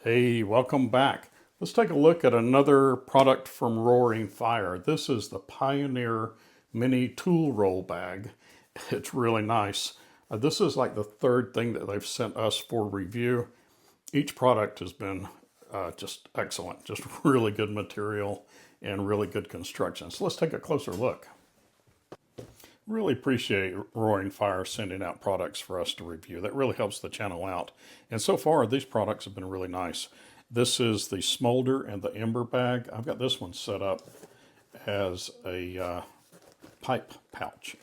Hey, welcome back. Let's take a look at another product from Roaring Fire. This is the Pioneer Mini Tool Roll Bag. It's really nice. This is like the third thing that they've sent us for review. Each product has been just excellent, just really good material and really good construction. So let's take a closer look. Really appreciate Roaring Fire sending out products for us to review. That really helps the channel out. And so far, these products have been really nice. This is the Smolder and the Ember bag. I've got this one set up as a pipe pouch.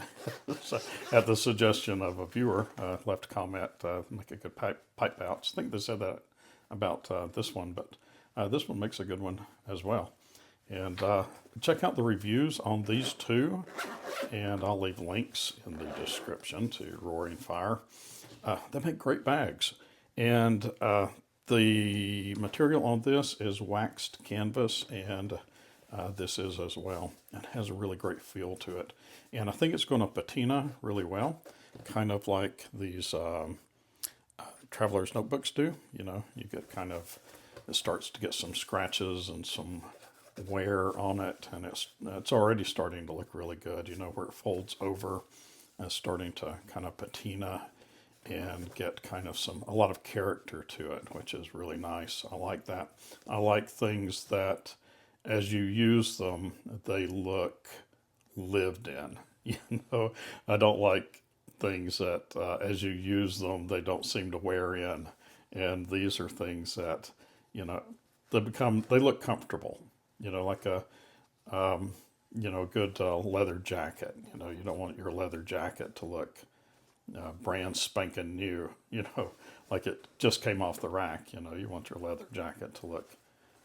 So, at the suggestion of a viewer, left a comment, make a good pipe pouch. I think they said that about this one, but this one makes a good one as well. And check out the reviews on these two, and I'll leave links in the description to Roaring Fire. They make great bags, and the material on this is waxed canvas, and this is as well. It has a really great feel to it, and I think it's going to patina really well, kind of like these traveler's notebooks do. You know, you get kind of, it starts to get some scratches and some wear on it, and it's already starting to look really good. You know, where it folds over, it's starting to kind of patina and get kind of a lot of character to it, which is really nice. I like that. I like things that as you use them, they look lived in. You know, I don't like things that as you use them, they don't seem to wear in. And these are things that, you know, they look comfortable. You know, like a, good leather jacket. You know, you don't want your leather jacket to look brand spanking new, you know, like it just came off the rack. You know, you want your leather jacket to look,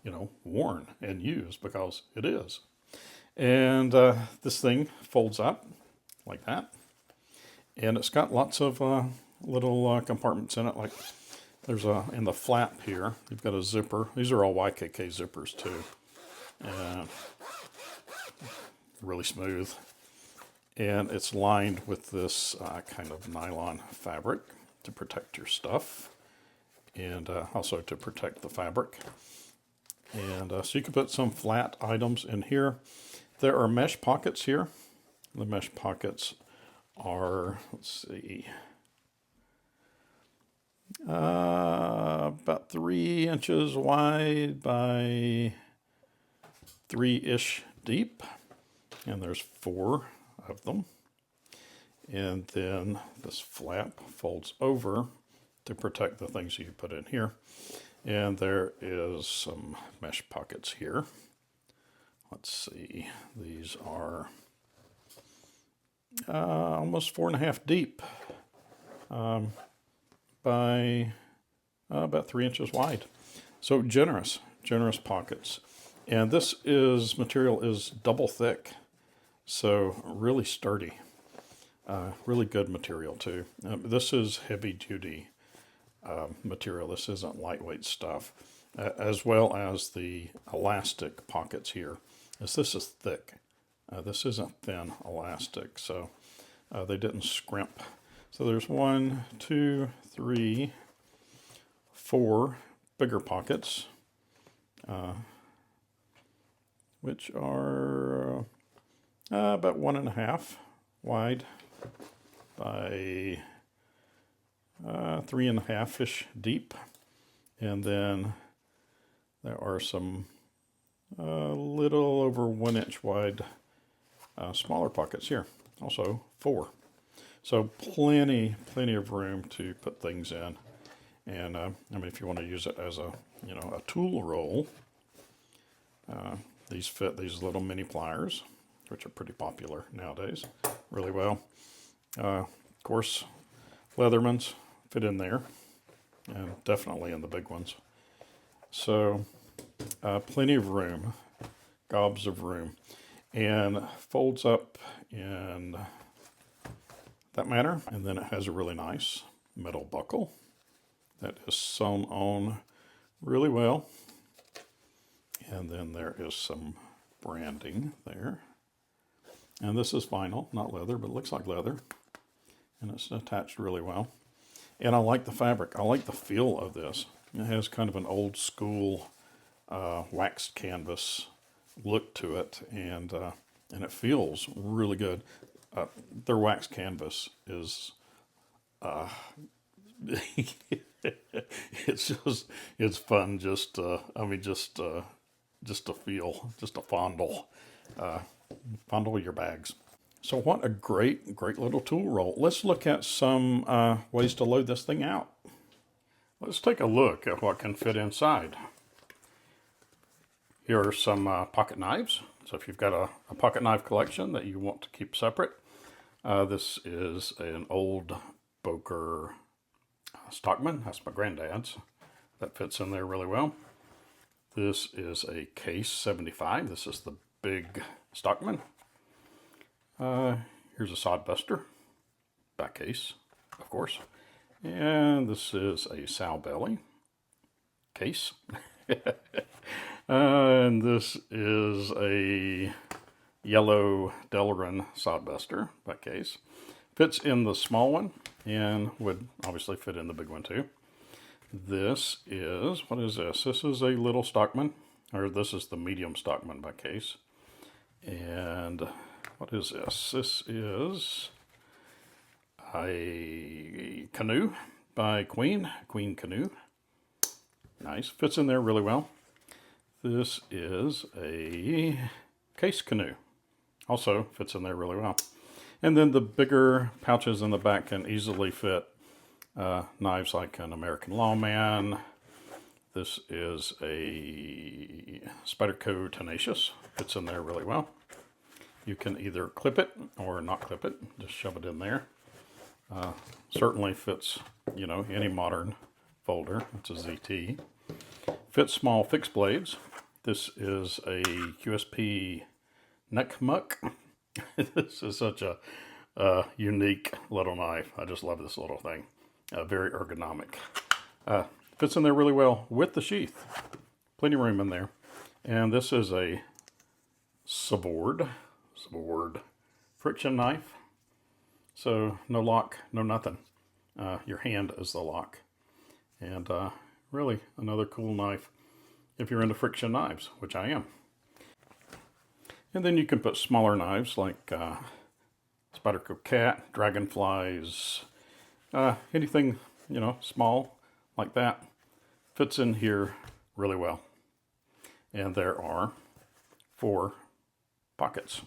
you know, worn and used, because it is. And this thing folds up like that. And it's got lots of little compartments in it. Like there's in the flap here, you've got a zipper. These are all YKK zippers too. Really smooth, and it's lined with this kind of nylon fabric to protect your stuff, and also to protect the fabric. And so you can put some flat items in here. There are mesh pockets here. The mesh pockets are, let's see, about 3 inches wide by 3-ish deep, and there's 4 of them. And then this flap folds over to protect the things you put in here. And there is some mesh pockets here. Let's see, these are almost 4.5 deep by about 3 inches wide. So generous pockets. And this material is double thick, so really sturdy. Really good material too. This is heavy duty material. This isn't lightweight stuff. As well as the elastic pockets here. This is thick. This isn't thin elastic, so they didn't scrimp. So there's 1, 2, 3, 4 bigger pockets. Which are about 1.5 wide by 3.5-ish deep. And then there are some little over 1 inch wide smaller pockets here, also 4. So plenty of room to put things in. And I mean, if you want to use it as a tool roll, these fit these little mini pliers, which are pretty popular nowadays, really well. Of course, Leathermans fit in there, and definitely in the big ones. So plenty of room, gobs of room, and folds up in that manner. And then it has a really nice metal buckle that is sewn on really well. And then there is some branding there. And this is vinyl, not leather, but it looks like leather. And it's attached really well. And I like the fabric. I like the feel of this. It has kind of an old school waxed canvas look to it, and it feels really good. Their waxed canvas is it's fun just just to feel, just to fondle your bags. So what a great little tool roll. Let's look at some ways to load this thing out. Let's take a look at what can fit inside. Here are some pocket knives. So if you've got a pocket knife collection that you want to keep separate, this is an old Boker Stockman. That's my granddad's. That fits in there really well. This is a Case 75. This is the big Stockman. Here's a Sodbuster. Back case, of course. And this is a Sow Belly case. And this is a yellow Delrin Sodbuster, that case. Fits in the small one and would obviously fit in the big one too. This is, what is this? This is a little Stockman, or this is the medium Stockman by case. And what is this? This is a Canoe by Queen Canoe. Nice, fits in there really well. This is a Case Canoe. Also fits in there really well. And then the bigger pouches in the back can easily fit knives like an American Lawman. This is a Spyderco Tenacious. Fits in there really well. You can either clip it or not clip it. Just shove it in there. Certainly fits, you know, any modern folder. It's a ZT. Fits small fixed blades. This is a QSP neck muck. This is such a unique little knife. I just love this little thing. Very ergonomic. Fits in there really well with the sheath. Plenty of room in there. And this is a Savord friction knife. So no lock, no nothing. Your hand is the lock. And really another cool knife if you're into friction knives, which I am. And then you can put smaller knives like Spyderco Cat, dragonflies, anything, you know, small like that fits in here really well. And there are 4 pockets.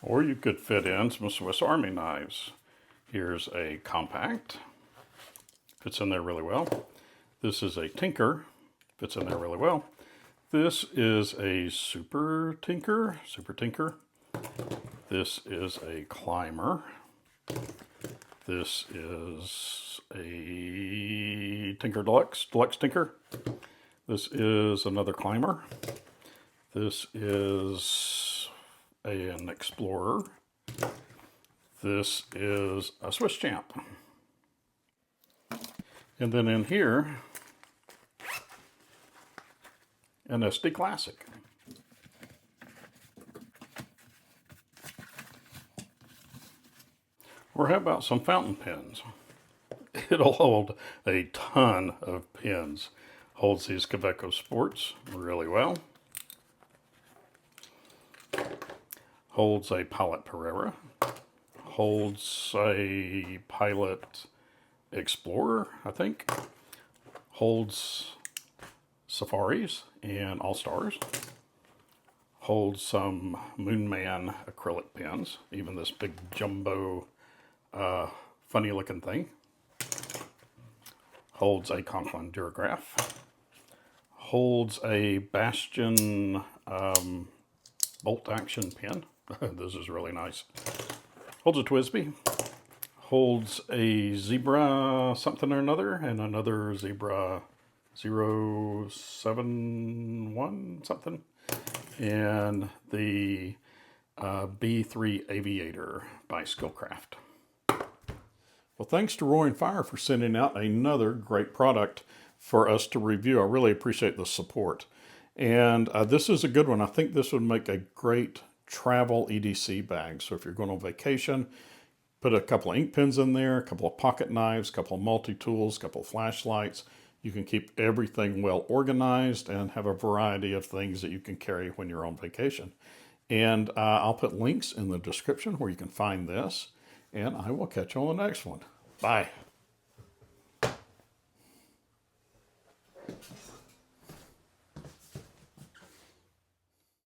Or you could fit in some Swiss Army knives. Here's a compact. Fits in there really well. This is a Tinker. Fits in there really well. This is a Super Tinker. This is a Climber. This is a Tinker Deluxe Tinker. This is another Climber. This is an Explorer. This is a Swiss Champ. And then in here, an SD Classic. Or how about some fountain pens? It'll hold a ton of pens. Holds these Kaweco Sports really well. Holds a Pilot Pereira. Holds a Pilot Explorer, I think. Holds Safaris and All-Stars. Holds some Moonman acrylic pens. Even this big jumbo funny looking thing. Holds a Conklin Durograph. Holds a Bastion bolt action pen. This is really nice. Holds a Twisby. Holds a Zebra something or another, and another Zebra 071 something. And the B3 Aviator by Skillcraft. Well, thanks to Roaring Fire for sending out another great product for us to review. I really appreciate the support. And this is a good one. I think this would make a great travel EDC bag. So if you're going on vacation, Put a couple of ink pens in there, a couple of pocket knives, a couple of multi-tools, a couple of flashlights. You can keep everything well organized and have a variety of things that you can carry when you're on vacation. And I'll put links in the description where you can find this. And I will catch you on the next one. Bye.